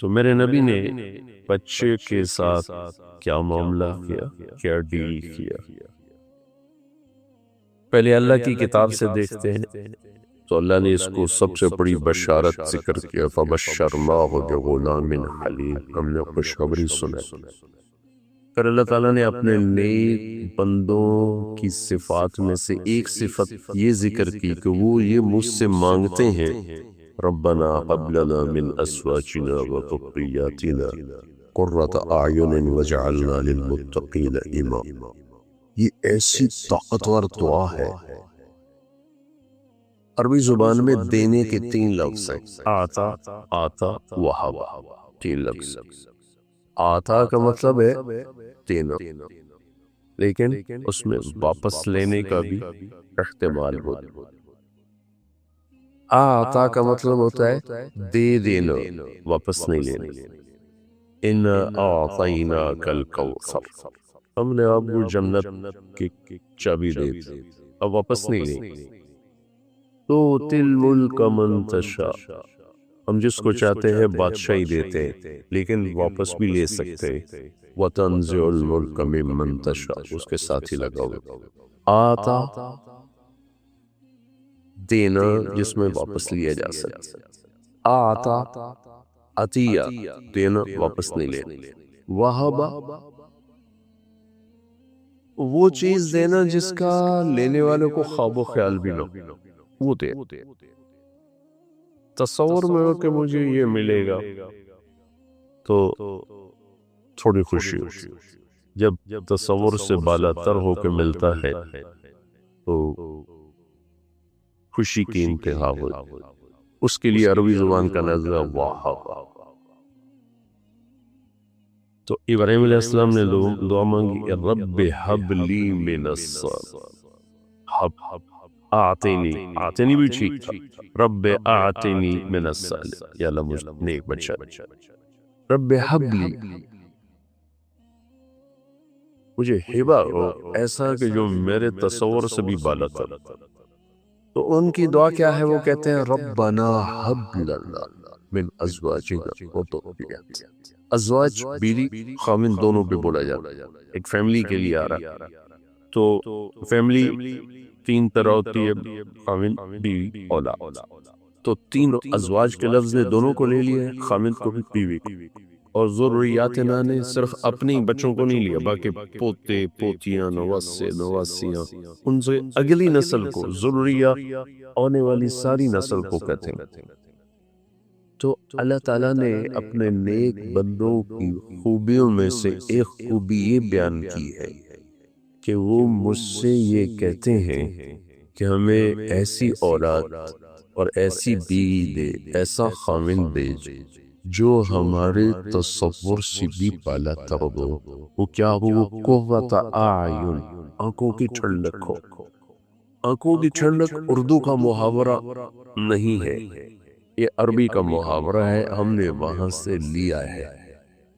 تو میرے نبی نے بچے کے ساتھ کیا معاملہ کیا، کیا ڈیل کیا؟ پہلے اللہ کی کتاب سے دیکھتے ہیں تو اللہ نے اس کو سب سے بڑی بشارت ذکر کیا، فَبَشَّرْنَاهُ بِغُلَامٍ حَلِيمٍ، ہم نے خوشخبری سنائی۔ پھر اللہ تعالیٰ نے اپنے نیک بندوں کی صفات میں سے ایک صفت یہ ذکر کی کہ وہ یہ مجھ سے مانگتے ہیں، ربنا هب لنا من ازواجنا وذرياتنا قرة اعین واجعلنا للمتقین اماما۔ یہ ایسی طاقتور دعا ہے۔ عربی زبان میں دینے کے 3 لفظ ہیں، آتا، آتا، وہب، 3 لفظ۔ آتا کا مطلب ہے دینا، لیکن اس میں واپس لینے کا بھی احتمال ہوتا ہے۔ آتا کا مطلب ہوتا ہے دے دینا، واپس نہیں لینا۔ اِنَّا أَعْطَيْنَاكَ الْكَوْثَرَ، ہم نے آپ کو جنت کی چابی دے دی، اب واپس نہیں لیں۔ تُؤْتِي الْمُلْكَ مَن تَشَاءُ، ہم جس کو چاہتے ہیں بادشاہی دیتے ہیں لیکن واپس بھی لے سکتے ہیں۔ وَتَنزِعُ الْمُلْكَ مِمَّن تَشَاءُ، اس کے ساتھ ہی لگا ہوا۔ آتا دینا جس میں واپس لیا جا سکتا، آتا عطیہ دینا، واپس نہیں لینا۔ وہبا وہ چیز دینا جس کا لینے والے کو خواب و خیال بھی نہ ہو، وہ دے۔ تصور میں ہو کہ مجھے یہ ملے گا تو تھوڑی خوشی ہوتی، جب تصور سے بالا تر ہو کے ملتا ہے تو خوشی کی انتہا ہوتی۔ اس کے لیے عربی زبان کا لفظ واہب۔ تو ابراہیم علیہ السلام نے دعا مانگی، رب ہب لی من الصالحین، آتنی بھی ٹھیک تھا، رب آتنی من الصالحین، یا اللہ مجھے نیک بچہ، رب ہب لی، مجھے ہبہ ہو ایسا کہ جو میرے تصور سے بھی بالا تر۔ تو ان کی دعا کیا ہے؟ وہ کہتے ہیں ربنا ہب لنا من ازواجنا وذریاتنا۔ ازواج بیوی خاوند دونوں پہ بولا جاتا ہے، ایک فیملی کے لیے آ رہا۔ تو فیملی 3 طرح ہوتی ہے، خاوند، بیوی، اولاد۔ تو 3 ازواج کے لفظ نے دونوں کو لے لیا ہے، خاوند کو بھی بیوی کو۔ اور ذریاتنا نے صرف اپنی بچوں کو نہیں لیا، باقی پوتے، پوتیاں، نواسے، نواسیاں، ان سے اگلی نسل کو، ذریہ آنے والی ساری نسل کو کہتے ہیں۔ تو اللہ تعالیٰ نے اپنے نیک بندوں کی خوبیوں میں سے ایک خوبی یہ بیان کی ہے کہ وہ مجھ سے یہ کہتے ہیں کہ ہمیں ایسی اولاد اور ایسی بیوی دے، ایسا خاوند دے جو ہمارے تصور سے بھی بالا تر ہو۔ وہ کیا ہو؟ قرۃ اعین، آنکھوں کی ٹھنڈک ہو۔ آنکھوں کی ٹھنڈک اردو کا محاورہ نہیں ہے، یہ عربی کا محاورہ ہے، ہم نے وہاں سے لیا ہے۔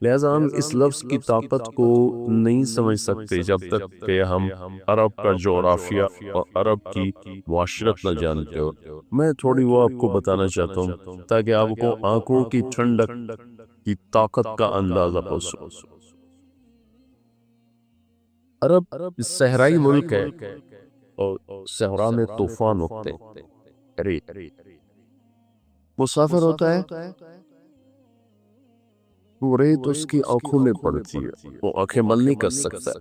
لہٰذا ہم اس لفظ کی طاقت کو نہیں سمجھ سکتے جب تک کہ ہم عرب کا جغرافیہ اور عرب کی معاشرت نہ جانتے ہو۔ میں تھوڑی وہ آپ کو بتانا چاہتا ہوں تاکہ آپ کو آنکھوں کی ٹھنڈک کی طاقت کا اندازہ ہو سکے۔ عرب صحرائی ملک ہے اور صحرا میں طوفان ہوتے ہیں، مسافر ہوتا ہے، وہ ریت اس کی آنکھوں میں پڑتی ہے، وہ آنکھیں بند نہیں کر سکتا۔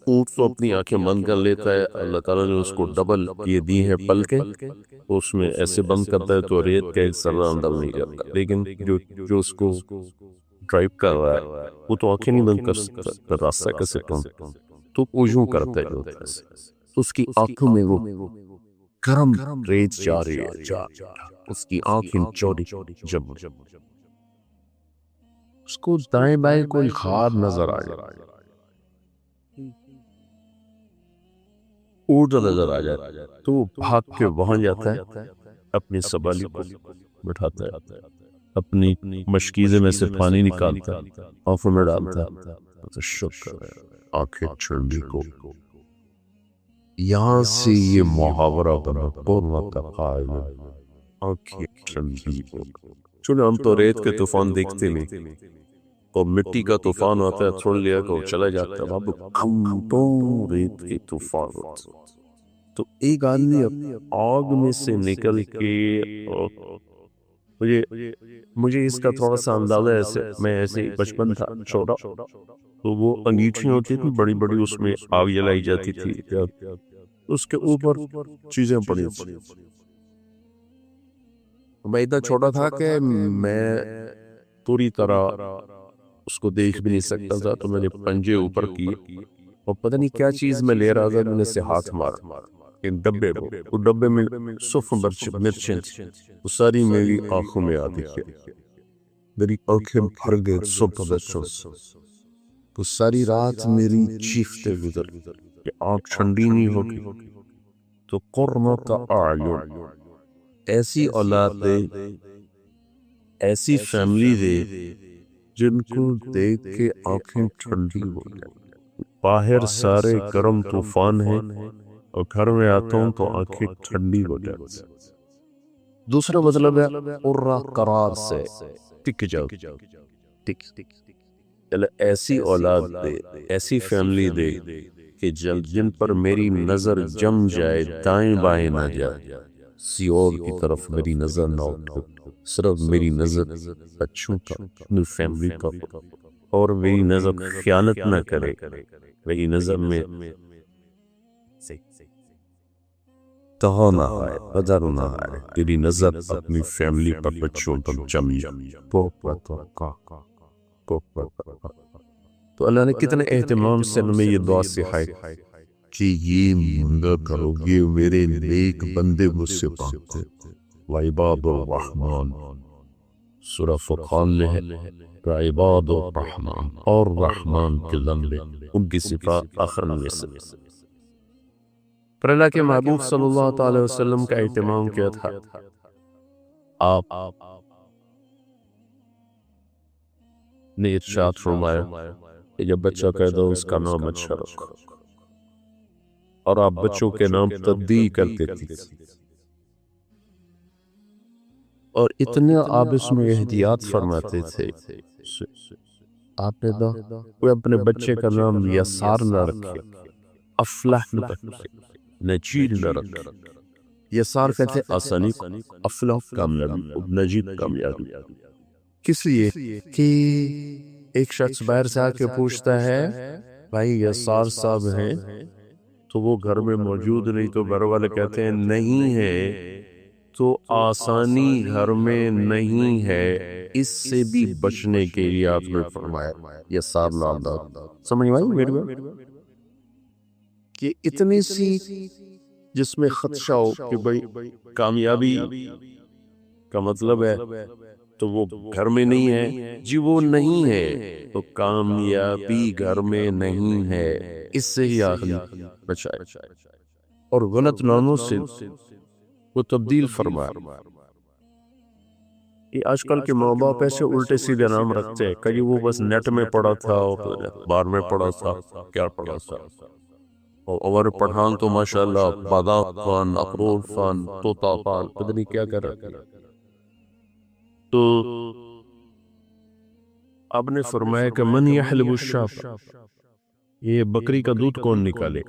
اونٹ تو اپنی آنکھیں بند کر لیتا ہے، اللہ تعالیٰ نے اس کو ڈبل یہ دی ہے پلکیں، اس میں ایسے بند کرتا ہے تو ریت کا ایک ذرہ اندر نہیں جاتا۔ لیکن جو اس کو ڈرائیو کر رہا ہے وہ تو آنکھیں نہیں بند کر سکتا، راستہ کیسے ڈھونڈتا؟ تو وہ یوں کرتا ہے، تو اس کی آنکھوں میں وہ گرم ریت جا رہی ہے، اس کی آنکھیں چوڑی جب اس کو دائیں بائیں کوئی خواب نظر آ جائے، اونٹ نظر آ جائے تو وہ بھاگ کے وہاں جاتا ہے، اپنی سوالی کو بٹھاتا ہے، اپنی مشکیزے میں سے پانی نکالتا ہے، آنکھوں میں ڈالتا ہے، تو شکر ہے آنکھیں ٹھنڈی کو۔ یہاں سے یہ محاورہ بنا قرۃ اعین، آنکھیں ٹھنڈی ہو۔ چونکہ ہم تو ریت کے طوفان دیکھتے نہیں، اور مٹی کا طوفان ہوتا ہے تھوڑی دیر کو چلا جاتا ہے، اب گھنٹوں ریت کے طوفان ہوتے ہیں۔ تو ایک آدمی آگ میں سے نکل کے، مجھے اس کا تھوڑا سا اندازہ میں ایسے ہی بچپن تھا چھوٹا، تو وہ انگیٹھیاں ہوتی تھی بڑی بڑی، اس میں آگ جلائی جاتی تھی، اس کے اوپر چیزیں پڑی تھی۔ میں اتنا چھوٹا تھا کہ میں پوری طرح اس کو دیکھ بھی نہیں سکتا تھا، تو میں نے پنجے اوپر کیے اور پتہ نہیں کیا چیز میں لے رہا تھا، میں نے سے ہاتھ مارا ایک ڈبے کو، وہ ڈبے میں صف مرچیں تھی، وہ ساری میری آنکھوں میں آتی ہے، میری آنکھیں بھر گئے صبح مرچوں سے۔ تو ساری رات میری چیختے گزر کہ آنکھ ٹھنڈی نہیں ہوگی۔ تو قرۃ اعین، ایسی اولاد دے، ایسی فیملی دے جن کو دیکھ کے آنکھیں ٹھنڈی ہو جائیں۔ باہر سارے گرم طوفان ہیں اور گھر میں آتا ہوں تو آنکھیں ٹھنڈی ہو جاتی۔ دوسرا مطلب ہے قرہ قرار سے، ٹک جاؤ، ٹک، ایسی اولاد دے، ایسی فیملی دے کہ جن پر میری نظر جم جائے، دائیں بائیں نہ جائے، سیور کی طرف میری نظر نہ اٹھے، صرف میری نظر بچوں کا، اپنی فیملی کا، اور میری نظر خیانت نہ کرے، میری نظر میں تہا نہ آئے، قدر نہ آئے، تیری نظر اپنی فیملی پر، بچوں پر جم جائے۔ تو اللہ نے کتنے اہتمام سے ہمیں یہ دعا سکھائی کہ یہ منگا کرو، یہ میرے نیک بندے مجھ سے مانگتے۔ وعباد الرحمن، سورہ فرقان میں ہے، عباد الرحمن، اور رحمان کے لمبے ان کی صفات آخر میں سے۔ پر اللہ کے محبوب صلی اللہ تعالی وسلم کا اہتمام کیا تھا؟ آپ نے ارشاد فرمایا کہ جب بچہ پیدا ہو اس کا نام اچھا رکھو، اور آپ بچوں کے نام تبدیل کرتے تھے، اور اتنے آپ اس میں احتیاط فرماتے تھے۔ آپ نے کوئی اپنے بچے کا نام یسار نہ رکھے، افلح نہ رکھے، نجیب نہ رکھے۔ یسار کہتے آسانی، افلح کامیابی، نجیب کامیابی۔ کس لیے کہ ایک شخص باہر سے آ کے پوچھتا ہے بھائی یسار صاحب ہیں تو وہ گھر میں موجود نہیں، تو گھر والے کہتے ہیں نہیں ہے، تو آسانی گھر میں نہیں ہے، اس سے بھی بچنے کے لیے آپ نے فرمایا یسار نام دار۔ سمجھ میں آئی میری بات؟ کہ اتنی سی جس میں خدشہ ہو کہ بھئی کامیابی کا مطلب ہے تو وہ گھر میں نہیں ہے، جی وہ نہیں ہے تو کامیابی گھر میں نہیں ہے، اس سے ہی آدمی بچائے، اور غلط ناموں سے وہ تبدیل فرمائے۔ یہ آج کل کے ماں باپ ایسے الٹے سیدھے نام رکھتے ہیں کہ وہ بس نیٹ میں پڑھا تھا اور بار میں پڑھا تھا، کیا پڑھا تھا، اور عمر پٹھان تو ماشاءاللہ بادام خان، اخرور خان، طوطا خان، پتہ نہیں کیا کر رہا ہے۔ تو آپ نے فرمایا کہ من یحلب الشاۃ، یہ بکری کا دودھ کون نکالے؟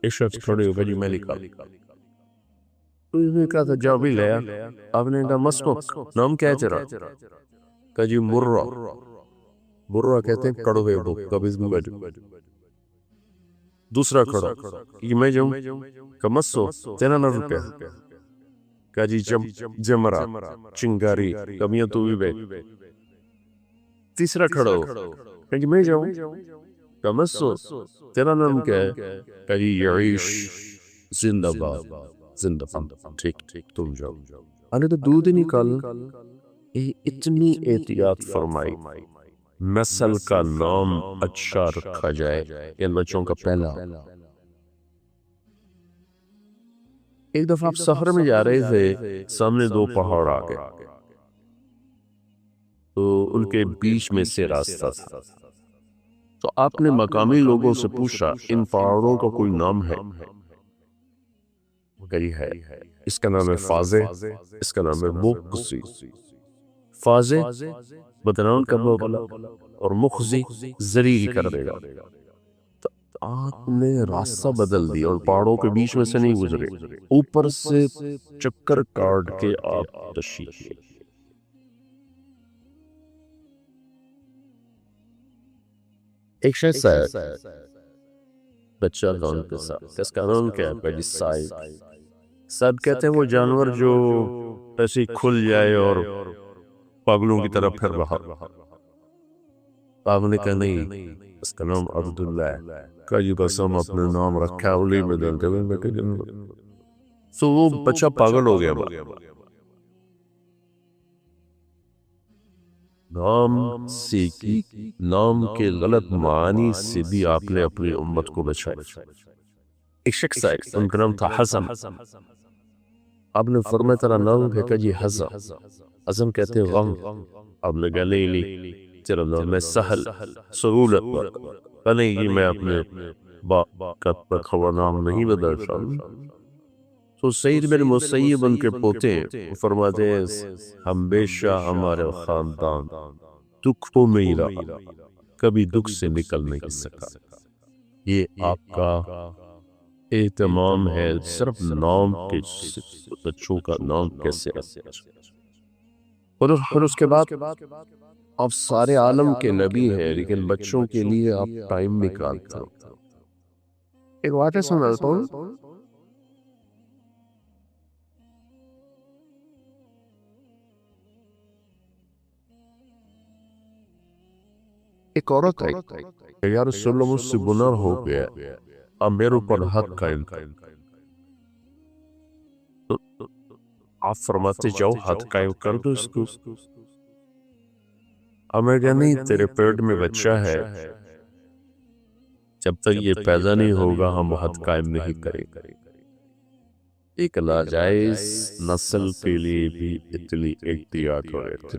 ایک شخص کھڑے ہو گئے جی میں نکال۔ تو اس نے کہا تھا جاؤ بھی لیا۔ آپ نے کہا مسمک، نام کیا ہے تیرا؟ کہا جی مرہ۔ مرہ کہتے ہیں کڑوے کو، قبض میں بیٹھو۔ دوسرا کھڑا کہ میں جاؤں؟ کہا مسو، تیرا نام روپے۔ کہا جی جمرہ، چنگاری، کمیاں تو بھی بیٹھ۔ تیسرا کھڑا ہو کہ جی میں جاؤں؟ کہا مسو، تیرا نام کیا ہے؟ کہا جی یعیش، زندہ باد، زندہ باد، ٹھیک تم جاؤ۔ آنے تو دودھ ہی نکالنا۔ اتنی احتیاط فرمائی، نسل کا نام اچھا رکھا جائے، ان بچوں کا پہلا۔ ایک دفعہ آپ سفر میں جا رہے تھے، سامنے دو پہاڑ آ گئے، تو ان کے بیچ میں سے راستہ تھا، تو آپ نے مقامی لوگوں سے پوچھا ان پہاڑوں کا کوئی نام ہے؟ وہ کہی ہے، اس کا نام ہے فازع، اس کا نام ہے موقسی۔ فاضح بدنام کرنے والا اور مخزی ذلیل کر دے گا۔ تو آپ نے راستہ بدل دیا اور پہاڑوں کے بیچ میں سے نہیں گزرے، اوپر سے چکر کاٹ کے آپ تشریف لے۔ ایک شخص ہے بچہ لون کے ساتھ، اس کا نام کیا ہے؟ پہلی صاحب کہتے ہیں وہ جانور جو ایسے کھل جائے اور پاگلوں کی طرف پھر رہا۔ آپ نے کہا نہیں، اس کا نام عبداللہ ہے۔ کہا جی بس ہم اپنے نام رکھا اولی میں دلتے ہوئے، تو وہ بچہ پاگل ہو گیا۔ نام سیکھی، نام کے غلط معنی سے بھی آپ نے اپنی امت کو بچایا۔ ایک شخص ہے، ان کا نام تھا حزم۔ آپ نے فرمایا تیرا نام ہے؟ کہا جی حزم۔ حزم کہتے ہیں غم۔ آپ نے کہا نہیں، تیرا نام ہے سہل، سہولت۔ کہا نہیں جی میں اپنے باپ کا رکھا نام نہیں بدلتا۔ تو سعید بن مسیب ان کے پوتے ہیں، فرماتے ہیں ہمیشہ ہمارے خاندان دکھوں میں ہی رہا، کبھی دکھ سے نکل نہیں سکا۔ یہ آپ کا اہتمام ہے صرف نام کے، بچوں کا نام کیسے رکھتے ہیں۔ اور اس کے بعد آپ سارے عالم کے نبی ہیں، لیکن بچوں کے لیے آپ ٹائم نکالتے ہو۔ ایک واقعہ سناتا ہوں۔ ایک عورت ہے، یا رسول اللہ مجھ سے گناہ ہو گیا، اب میرے اوپر حد قائم کر۔ آپ فرماتے جاؤ حد قائم کر دو اس کو۔ اب میں کہا نہیں، تیرے پیٹ میں بچہ ہے، جب تک یہ پیدا نہیں ہوگا ہم حد قائم نہیں کریں۔ ایک ناجائز نسل کے لیے بھی اتنی احتیاط ہو رہے تھے۔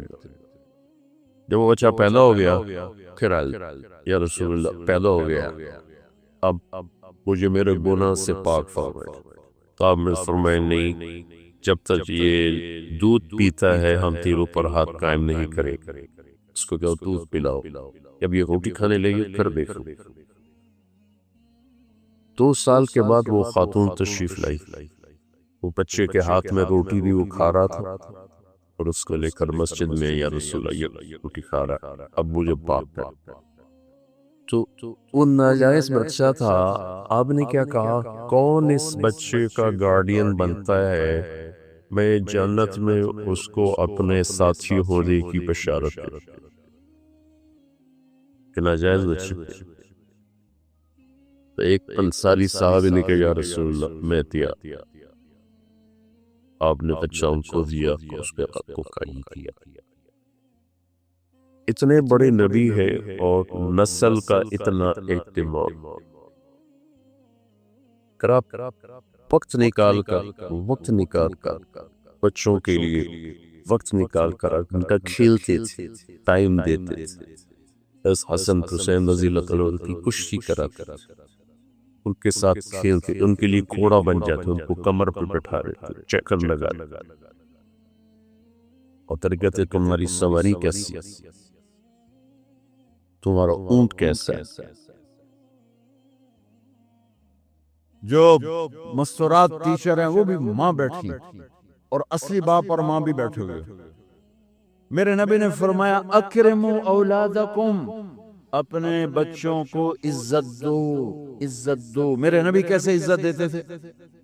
جب وہ بچہ پیدا ہو گیا، پھر یا رسول اللہ پیدا ہو گیا، اب مجھے میرے گناہ سے پاک فرمائے۔ تو آپ نے فرمایا نہیں، جب تک یہ دودھ پیتا ہے ہم تیروں پر ہاتھ قائم نہیں کریں۔ اس کو کہو دودھ پلاؤ۔ جب یہ روٹی کھانے لگی پھر دیکھو۔ 2 سال کے بعد وہ خاتون تشریف لائی، وہ بچے کے ہاتھ میں روٹی بھی وہ کھا رہا تھا، اور اس کو لے کر مسجد میں یا رسول اللہ یہ روٹی کھا رہا، اب مجھے پاک کر۔ تو وہ ناجائز بچہ تھا۔ آپ نے کیا کہا؟ کون اس بچے کا گارڈین بنتا ہے، میں جنت میں اس کو اپنے ساتھی ہونے کی بشارت دے۔ کہ ناجائز بچے۔ تو ایک انصاری صاحب نے کہا یا رسول اللہ میں دیا۔ آپ نے بچہ ان کو دیا، اس کے حق کو قائم کیا۔ اتنے بڑے نبی ہے اور نسل کا اتنا اہتمام۔ وقت نکال کر بچوں کے لیے وقت نکال کر ان کا کھیلتے تھے، ٹائم دیتے تھے۔ اس حسن حسین رضی اللہ عنہ کی کشتی کرا کر ان کے ساتھ کھیلتے، ان کے لیے گھوڑا بن جاتے، ان کو کمر پہ بٹھا دیتے، چکر لگا اور پھر کہتے تمہاری سواری کیسی ہے، تمہارا اونٹ کیسا ہے۔ جو مستورات ٹیچر ہیں وہ بھی ماں بیٹھی اور اصلی باپ اور ماں بھی بیٹھے ہوئے۔ میرے نبی نے فرمایا اکرموا اولادکم، اپنے بچوں کو عزت دو، عزت دو۔ میرے نبی کیسے عزت دیتے تھے؟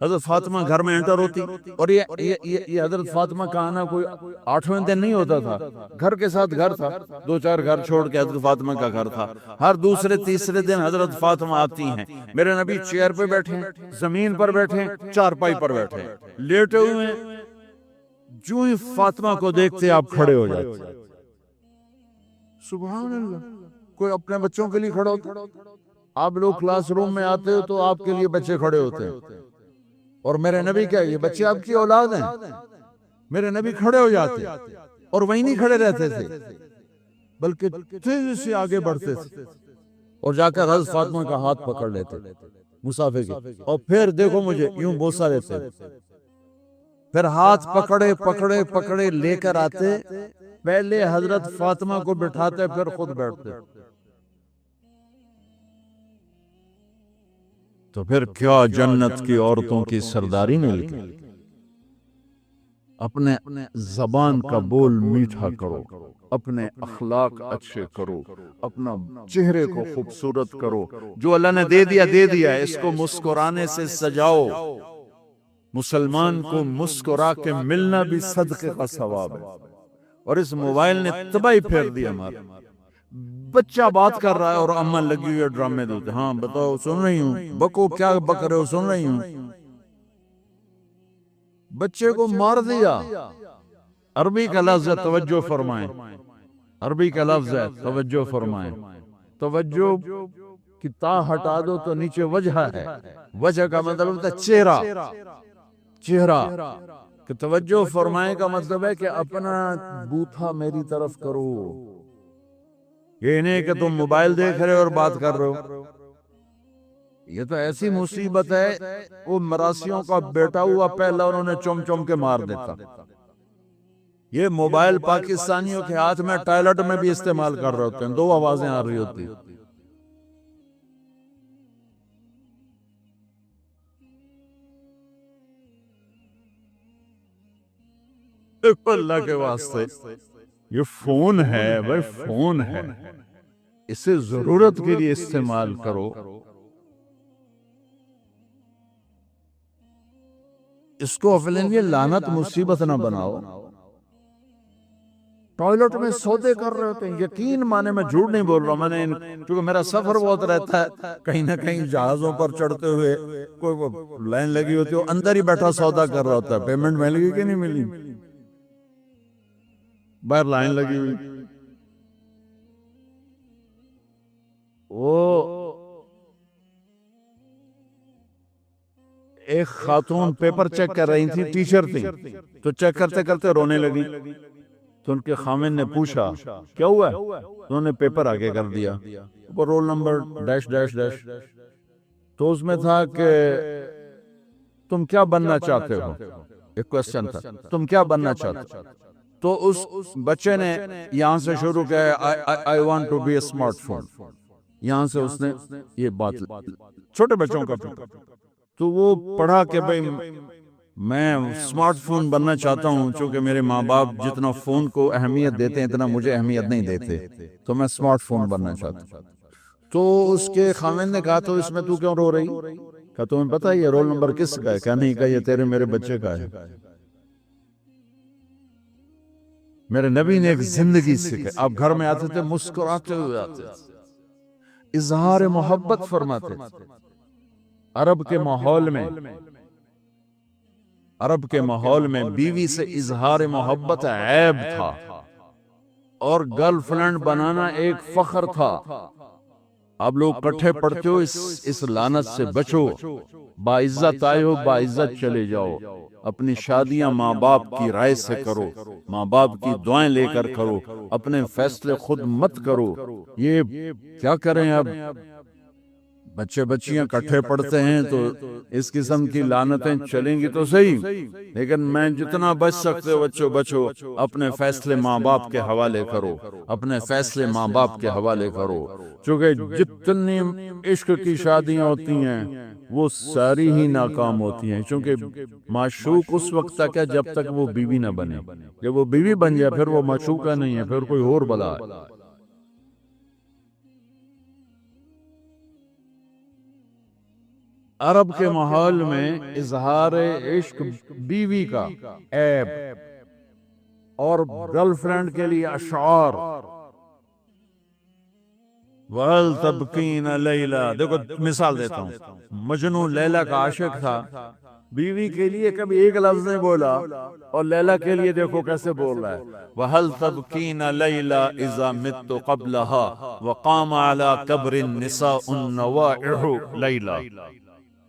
حضرت فاطمہ گھر میں انٹر ہوتی، اور یہ حضرت فاطمہ کا آنا کوئی 8ویں دن نہیں ہوتا تھا، گھر کے ساتھ گھر تھا، 2-4 گھر چھوڑ کے حضرت فاطمہ کا گھر تھا۔ ہر دوسرے تیسرے دن حضرت فاطمہ آتی ہیں، میرے نبی چیئر پہ بیٹھے، زمین پر بیٹھے، چارپائی پر بیٹھے، لیٹے ہوئے ہیں، جو ہی فاطمہ کو دیکھتے آپ کھڑے ہو جاتے۔ سبحان اللہ، کوئی اپنے بچوں کے لیے کھڑا ہوتا۔ آپ لوگ کلاس روم میں آتے ہو تو آپ کے لیے بچے کھڑے ہوتے ہیں، اور میرے نبی کیا یہ بچے آپ کی اولاد ہیں؟ میرے نبی کھڑے ہو جاتے اور وہیں نہیں کھڑے رہتے تھے، بلکہ تیزی سے آگے بڑھتے تھے اور جا کر حضرت فاطمہ کا ہاتھ پکڑ لیتے مسافر کے، اور پھر دیکھو مجھے یوں بوسہ لیتے۔ پھر ہاتھ پکڑے پکڑے پکڑے لے کر آتے، پہلے حضرت فاطمہ کو بٹھاتے پھر خود بیٹھتے۔ تو پھر کیا جنت کی عورتوں کی سرداری میں لکھی۔ اپنے زبان کا بول میٹھا کرو، اپنے اخلاق اچھے کرو، اپنا چہرے کو خوبصورت کرو، جو اللہ نے دے دیا دے دیا، اس کو مسکرانے سے سجاؤ۔ مسلمان کو مسکرا کے ملنا بھی صدقے کا ثواب ہے، اور اس موبائل نے تباہی پھیر دی ہمارا۔ بچہ بات کر رہا ہے اور اماں لگی ہوئی ہے ڈرامے دیتے، ہاں بتاؤ سن رہی ہوں، بکو کیا بک رہے ہو، سن رہی ہوں۔ بچے کو مار دیا۔ عربی کا لفظ ہے، توجہ فرمائیں، عربی کا لفظ ہے، توجہ فرمائیں۔ توجہ کی تا ہٹا دو تو نیچے وجہ ہے، وجہ کا مطلب ہوتا ہے چہرہ، چہرہ کہ توجہ فرمائیں کا مطلب ہے کہ اپنا بوتھا میری طرف کرو، یہ نہیں کہ تم موبائل دیکھ رہے اور بات کر رہے ہو۔ یہ تو ایسی مصیبت ہے، وہ مراسیوں کا بیٹا ہوا پہلا انہوں نے چم چم کے مار دیتا۔ یہ موبائل پاکستانیوں کے ہاتھ میں ٹائلٹ میں بھی استعمال کر رہے ہوتے ہیں، دو آوازیں آ رہی ہوتی۔ اللہ کے واسطے یہ فون ہے بھائی، فون ہے، اسے ضرورت کے لیے استعمال کرو۔ اس کو اپنے لیے لعنت مصیبت نہ بناؤ۔ ٹوائلٹ میں سودے کر رہے ہوتے ہیں، یقین مانے میں جھوٹ نہیں بول رہا ہوں، میں نے کیونکہ میرا سفر بہت رہتا ہے، کہیں نہ کہیں جہازوں پر چڑھتے ہوئے کوئی لائن لگی ہوتی ہے، اندر ہی بیٹھا سودا کر رہا ہوتا ہے، پیمنٹ مل گئی کہ نہیں ملی، باہر لائن لگی ہوئی۔ وہ ایک خاتون پیپر چیک کر رہی تھی، ٹیچر تھی، تو چیک کرتے کرتے رونے لگی، تو ان کے خامن نے پوچھا کیا ہوا ہے، انہوں نے پیپر آگے کر دیا، roll number dash dash dash, تو اس میں تھا کہ تم کیا بننا چاہتے ہو، ایک کوسچن تھا، تم کیا بننا چاہتے ہو، تو اس بچے نے یہاں سے شروع کیا، I want to be a smart phone، یہاں سے اس نے یہ بات، چھوٹے بچوں کا پیپر، تو وہ پڑھا کہ بھئی میں اسمارٹ فون بننا چاہتا ہوں، چونکہ میرے ماں باپ جتنا فون کو اہمیت دیتے ہیں اتنا مجھے اہمیت نہیں دیتے، تو میں اسمارٹ فون بننا چاہتا ہوں۔ تو اس کے خامن نے کہا تو اس میں تو کیوں رو رہی، کہا تمہیں پتہ ہے یہ رول نمبر کس کا ہے، کہا نہیں، کہا یہ تیرے میرے بچے کا ہے۔ میرے نبی نے ایک زندگی سکھائی، آپ گھر میں آتے تھے مسکراتے ہوئے آتے تھے، اظہار محبت فرماتے تھے۔ عرب کے ماحول میں بیوی سے اظہار محبت عیب تھا، اور گرل فرینڈ بنانا ایک فخر تھا۔ آپ لوگ کٹھے پڑھتے ہو، اس لعنت سے بچو، باعزت آئے ہو باعزت چلے جاؤ، اپنی شادیاں ماں باپ کی رائے سے کرو، ماں باپ کی دعائیں لے کر کرو، اپنے فیصلے خود مت کرو۔ یہ کیا کریں، اب بچے بچیاں کٹھے پڑھتے ہیں تو اس قسم کی لعنتیں چلیں گی تو صحیح، لیکن میں جتنا بچ سکتے ہو بچو، اپنے فیصلے ماں باپ کے حوالے کرو، اپنے فیصلے ماں باپ کے حوالے کرو، چونکہ جتنی عشق کی شادیاں ہوتی ہیں وہ ساری ہی ناکام ہوتی ہیں، چونکہ معشوق اس وقت تک ہے جب تک وہ بیوی نہ بنے، جب وہ بیوی بن جائے پھر وہ معشوقہ نہیں ہے، پھر کوئی اور بلا ہے۔ عرب کے ماحول میں اظہار عشق بیوی کا عیب، اور گرل فرینڈ کے لیے اشعار، وَهَلْ تَبْكِينَ لَيْلَا، دیکھو مثال دیتا ہوں، مجنون لیلا کا عاشق تھا، بیوی کے لیے کبھی ایک لفظ نہیں بولا، اور لیلا کے لیے دیکھو کیسے بول رہا ہے، وَهَلْ تَبْكِينَ لَيْلَا إِذَا مِتُّ قَبْلَهَا وَقَامَ عَلَى قَبْرِ النِّسَاءُ النَّوَائِحُ لَيْلَا۔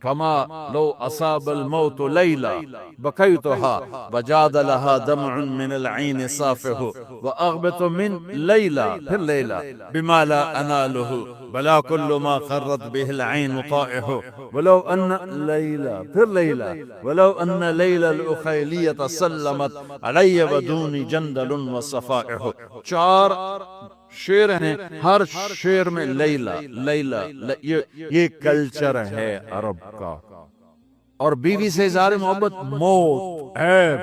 فما لو اصاب الموت ليلا بكيتها وجاد لها دمع من العين صافه واغبط من ليلى پھر ليلى بما لا اناله بلا كل ما خرت به العين طائه ولو ان ليلى پھر ليلى ولو ان ليلى الاخيليه سلمت علي ودوني جندل وصفائه. چار شعر ہیں، ہر شعر میں لیلا لیلا، یہ کلچر ہے عرب کا. اور بیوی سے اظہار محبت موت عیب.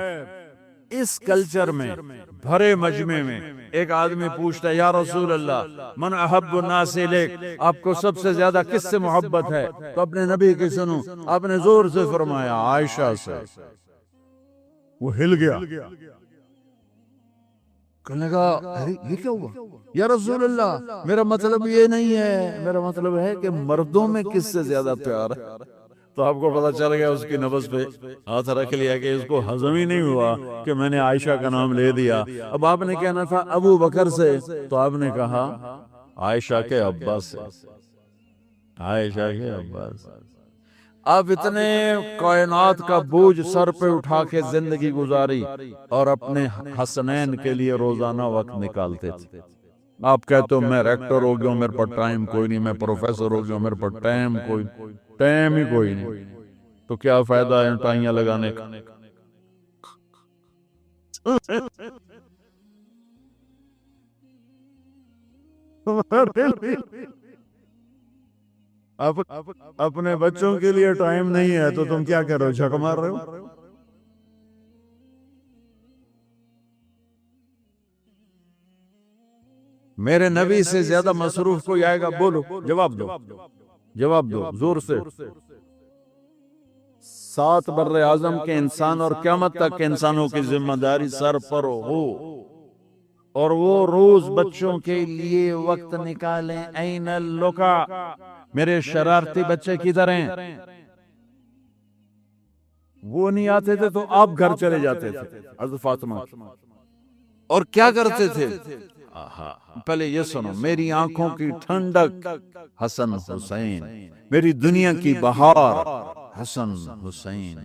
اس کلچر میں بھرے مجمع میں ایک آدمی پوچھتا ہے یا رسول اللہ من احب الناس الیک، آپ کو سب سے زیادہ کس سے محبت ہے؟ تو اپنے نبی کی سنو. آپ نے زور سے فرمایا عائشہ سے. وہ ہل گیا، کہنے لگا یہ کیا ہوا یا رسول اللہ، میرا مطلب یہ نہیں ہے، میرا مطلب ہے کہ مردوں میں کس سے زیادہ پیار ہے. تو آپ کو پتا چل گیا، اس کی نبض پہ ہاتھ رکھ لیا کہ اس کو ہضم ہی نہیں ہوا کہ میں نے عائشہ کا نام لے دیا. اب آپ نے کہنا تھا ابو بکر سے، تو آپ نے کہا عائشہ کے ابا سے. عائشہ کے ابا سے. آپ اتنے کائنات کا بوجھ سر پہ اٹھا کے زندگی گزاری اور اپنے حسنین کے لیے روزانہ وقت نکالتے تھے. آپ کہتے ہو میں ریکٹر ہو گیا ہوں، میرے پاس ٹائم کوئی نہیں، میں پروفیسر ہو گیا ہوں، میرے پاس ٹائم ہی کوئی نہیں. تو کیا فائدہ ہے ٹائیاں لگانے کا؟ اپنے بچوں کے لیے ٹائم نہیں ہے تو تم کیا کر رہے ہو، جھک مار رہے ہو؟ میرے نبی سے زیادہ مصروف کوئی آئے گا؟ بولو، جواب دو، جواب دو زور سے. 7 بر اعظم کے انسان اور قیامت تک کے انسانوں کی ذمہ داری سر پر ہو، اور وہ روز بچوں کے لیے وقت نکالیں. این اللقا، میرے شرارتی بچے کدھر ہیں؟ وہ نہیں آتے تھے تو آپ گھر چلے جاتے تھے حضرت فاطمہ. اور کیا کرتے تھے؟ پہلے یہ سنو، میری آنکھوں کی ٹھنڈک حسن حسین، میری دنیا کی بہار حسن حسین،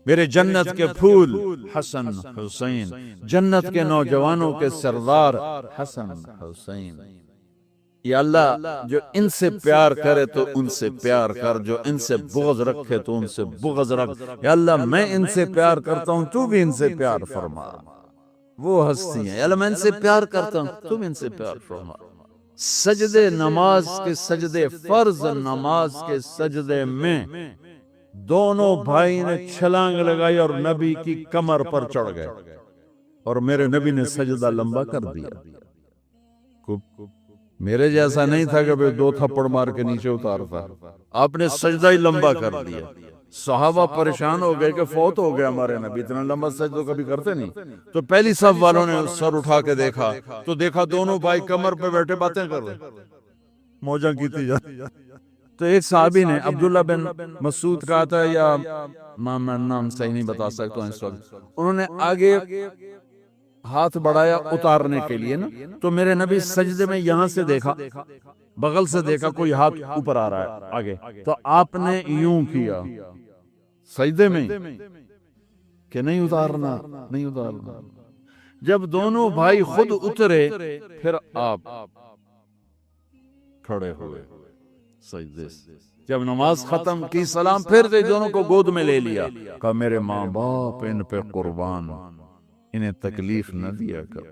میرے جنت کے پھول حسن حسین، جنت کے نوجوانوں کے سردار حسن حسین. یا اللہ جو ان سے پیار کرے تو ان سے پیار کر، جو ان سے بغض رکھے تو ان سے بغض رکھ. یا اللہ میں ان سے پیار کرتا ہوں، تو بھی ان سے پیار فرما. وہ ہستی ہیں، یا اللہ میں ان سے پیار کرتا ہوں، تم ان سے پیار فرما. سجدے نماز کے سجدے، فرض نماز کے سجدے میں دونوں بھائی نے چھلانگ لگائی اور نبی کی کمر پر چڑھ گئے، اور میرے نبی نے سجدہ لمبا کر دیا. میرے جیسا نہیں تھا کہ 2 تھپڑ مار کے نیچے اتارتا، آپ نے سجدہ ہی لمبا کر دیا. صحابہ پریشان ہو گئے کہ فوت ہو گیا ہمارے نبی، اتنا لمبا سجدہ کبھی کرتے نہیں. تو پہلی صف والوں نے سر اٹھا کے دیکھا تو دیکھا دونوں بھائی کمر پہ بیٹھے باتیں کر رہے، موجاں کیتی جاتی. تو ایک صحابی نے عبداللہ بن مسعود کہا تھا، یا میں نام صحیح نہیں بتا سکتا ہوں اس وقت، انہوں نے آگے ہاتھ بڑھایا اتارنے کے لیے نا، تو میرے نبی سجدے میں یہاں سے دیکھا، بغل سے دیکھا کوئی ہاتھ اوپر آ رہا ہے آگے، تو آپ نے یوں کیا سجدے میں کہ نہیں اتارنا، نہیں اتارنا. جب دونوں بھائی خود اترے پھر آپ کھڑے ہوئے سجدے سے. جب نماز ختم کی سلام پھر دے، دونوں کو گود میں لے لیا، کہا میرے ماں باپ ان پہ قربان، انہیں تکلیف نہ دیا کر.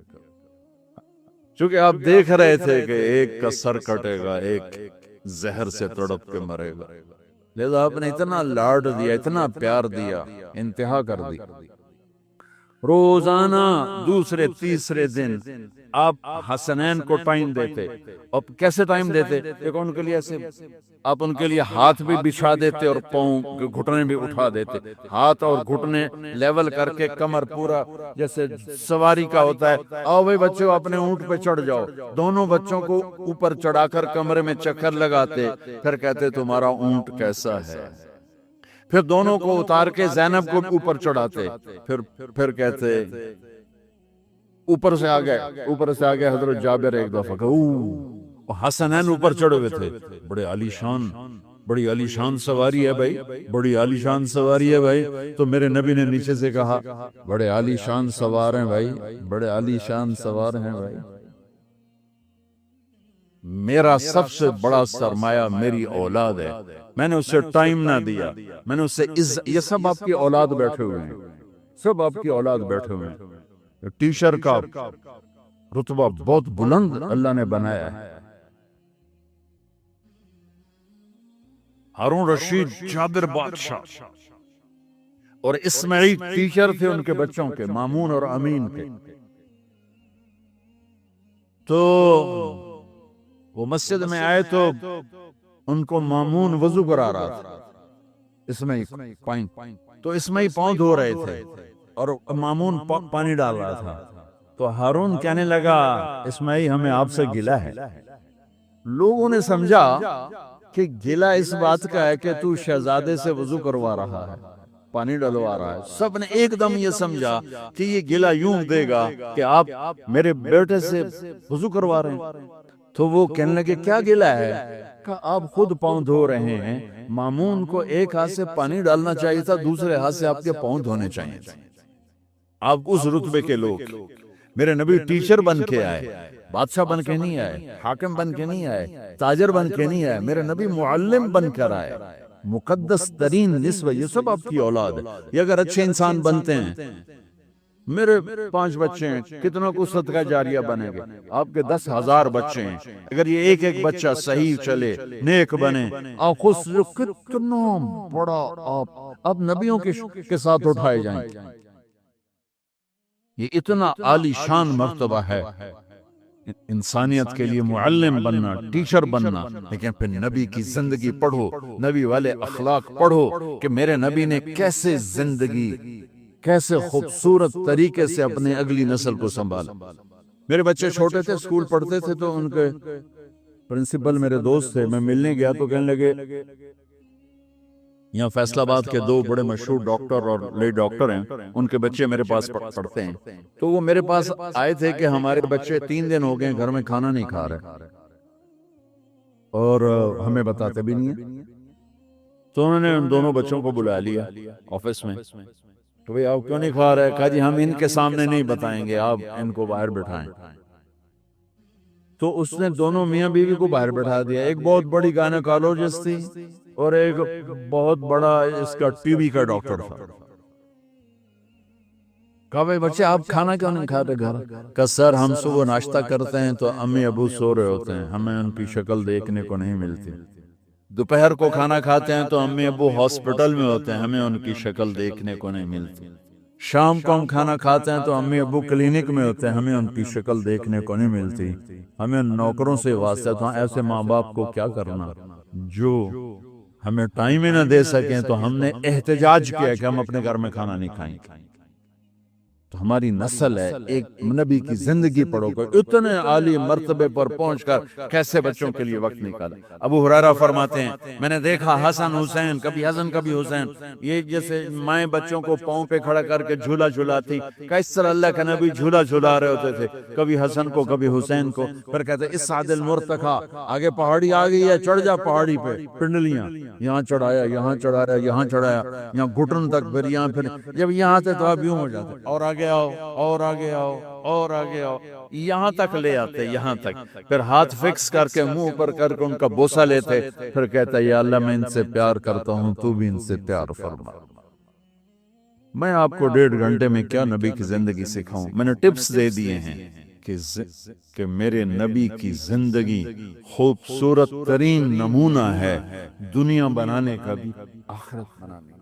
چونکہ آپ دیکھ رہے تھے کہ ایک کا سر کٹے گا، ایک زہر سے تڑپ کے مرے گا، لہذا آپ نے اتنا لاڈ دیا، اتنا پیار دیا، انتہا کر دی. روزانہ دوسرے تیسرے دن آپ حسنین کو ٹائم دیتے. اور کیسے ٹائم دیتے؟ ایک ان کے لیے ایسے آپ ان کے لیے ہاتھ بھی بچھا دیتے اور پاؤں گھٹنے بھی اٹھا دیتے، ہاتھ اور گھٹنے لیول کر کے، کمر پورا جیسے سواری کا ہوتا ہے. آؤ بھائی بچوں اپنے اونٹ پہ چڑھ جاؤ. دونوں بچوں کو اوپر چڑھا کر کمرے میں چکر لگاتے، پھر کہتے تمہارا اونٹ کیسا ہے. پھر دونوں کو اتار کے زینب کو اوپر چڑھاتے، پھر کہتے اوپر سے آ گئے حضرت جابر ایک دفعہ کہ حسنین اوپر چڑھے ہوئے تھے، بڑے عالی شان بڑی عالی شان سواری ہے بھائی، بڑی عالی شان سواری ہے بھائی. تو میرے نبی نے نیچے سے کہا بڑے عالی شان سوار ہیں بھائی، بڑے عالی شان سوار ہیں بھائی. میرا سب سے بڑا سرمایہ میری اولاد ہے. میں نے اسے ٹائم نہ دیا، میں نے اسے یہ سب آپ کی اولاد بیٹھے ہوئے ہیں، سب آپ کی اولاد بیٹھے ہوئے ہیں. ٹیچر کا رتبہ بہت بلند اللہ نے بنایا ہے. ہارون رشید، جابر بادشاہ اور اسماعیل ٹیچر تھے ان کے بچوں کے، مامون اور امین کے. تو وہ مسجد میں آئے تو ان کو مامون وضو کرا رہا تھا، اسماعیل تو اسماعیل پاؤں دھو رہے تھے اور مامون پانی ڈال رہا تھا. تو ہارون کہنے لگا اسماعیل ہمیں آپ سے گلہ ہے. لوگوں نے سمجھا کہ گلہ اس بات کا ہے کہ تو شہزادے سے وضو کروا رہا ہے، پانی ڈلوا رہا ہے. سب نے ایک دم یہ سمجھا کہ یہ گلہ یوں دے گا کہ آپ میرے بیٹے سے وضو کروا رہے ہیں. تو وہ کہنے لگے کیا گلہ ہے؟ کہ آپ خود پاؤں دھو رہے ہیں، مامون کو ایک ہاتھ سے پانی ڈالنا چاہیے تھا، دوسرے ہاتھ سے آپ کے پاؤں دھونے چاہیے تھے. آپ اس رتبے کے لوگ. میرے نبی ٹیچر بن کے آئے، بادشاہ بن کے نہیں آئے، حاکم بن کے نہیں آئے، تاجر بن کے نہیں آئے. میرے نبی معلم بن کر آئے، مقدس ترین نسبہ. یہ سب آپ کی اولاد ہے. یہ اگر اچھے انسان بنتے ہیں، میرے 5 بچے ہیں، کتنوں کو صدقہ جاریہ بنے گے؟ آپ کے 10,000 بچے ہیں، اگر یہ ایک ایک بچہ صحیح چلے، نیک بنے، آپ خود سے کتنا بڑا آپ نبیوں کے ساتھ اٹھائے جائیں. یہ اتنا عالی شان مرتبہ ہے انسانیت کے لیے معلم بننا، ٹیچر بننا. لیکن پھر نبی کی زندگی پڑھو، نبی والے اخلاق پڑھو کہ میرے نبی نے کیسے زندگی، کیسے خوبصورت طریقے سے اپنے اگلی نسل کو سنبھالا. میرے بچے چھوٹے تھے، اسکول پڑھتے تھے، تو ان کے پرنسپل میرے دوست تھے. میں ملنے گیا تو کہنے لگے یہاں فیصل آباد کے 2 بڑے مشہور ڈاکٹر اور لیڈ ڈاکٹر ہیں، ان کے بچے میرے پاس پڑھتے ہیں. تو وہ میرے پاس آئے تھے کہ ہمارے بچے 3 دن ہو گئے گھر میں کھانا نہیں کھا رہے اور ہمیں بتاتے بھی نہیں ہیں. تو انہوں نے ان دونوں بچوں کو بلا لیا آفس میں. تو بھئی آپ کیوں نہیں کھا رہے؟ کہا جی ہم ان کے سامنے نہیں بتائیں گے، آپ ان کو باہر بٹھائیں. تو اس نے دونوں میاں بیوی کو باہر بٹھا دیا. ایک بہت بڑی گائنیکالوجسٹ تھی اور ایک بہت بڑا اس کا ٹی بی کا ڈاکٹر تھا. کہا بھئی بچے آپ کھانا کیوں نہیں کھاتے گھر؟ کہا سر ہم صبح ناشتہ کرتے ہیں تو امی ابو سو رہے ہوتے ہیں، ہمیں ان کی شکل دیکھنے کو نہیں ملتی. دوپہر کو کھانا کھاتے ہیں تو امی ابو ہاسپٹل میں ہوتے ہیں، ہمیں ان کی شکل دیکھنے کو نہیں ملتی. شام کو ہم کھانا کھاتے ہیں تو امی ابو کلینک میں ہوتے ہیں، ہمیں ان کی شکل دیکھنے کو نہیں ملتی. ہمیں نوکروں سے واسطہ تھا. ایسے ماں باپ کو کیا کرنا جو ہمیں ٹائم ہی نہ دے سکیں. تو ہم نے احتجاج کیا کہ ہم اپنے گھر میں کھانا نہیں کھائیں گے. تو ہماری نسل ہے، ایک نبی کی زندگی پڑھو کہ اتنے عالی مرتبے پر پہنچ کر کیسے بچوں کے لیے وقت نکالا. ابو ہریرہ فرماتے ہیں میں نے دیکھا حسن حسین، کبھی حسن کبھی حسین، یہ جیسے مائیں بچوں کو پاؤں پہ کھڑا کر کے جھولا جھولاتی، کس طرح اللہ کا نبی جھولا جھولا رہے ہوتے تھے، کبھی حسن کو کبھی حسین کو. پھر کہتے اس عادل مرتقا، آگے پہاڑی آ گئی ہے، چڑھ جا پہاڑی پہ. پنڈلیاں یہاں چڑھایا، یہاں چڑھایا، یہاں چڑھایا، یہاں گھٹن تک، پھر یہاں، پھر جب یہاں تھے تو آپ یوں ہو جاتے اور آگے آؤ اور آگے آؤ اور آگے آؤ، یہاں تک لے آتے، یہاں تک. پھر ہاتھ فکس کر کے منہ پر کر کے ان کا بوسہ لیتے. پھر کہتا یا اللہ میں ان سے پیار کرتا ہوں، تو بھی ان سے پیار فرما. میں آپ کو 1.5 گھنٹے میں کیا نبی کی زندگی سکھاؤں. میں نے ٹپس دے دیے ہیں کہ میرے نبی کی زندگی خوبصورت ترین نمونہ ہے دنیا بنانے کا بھی، آخرت بنانے کا.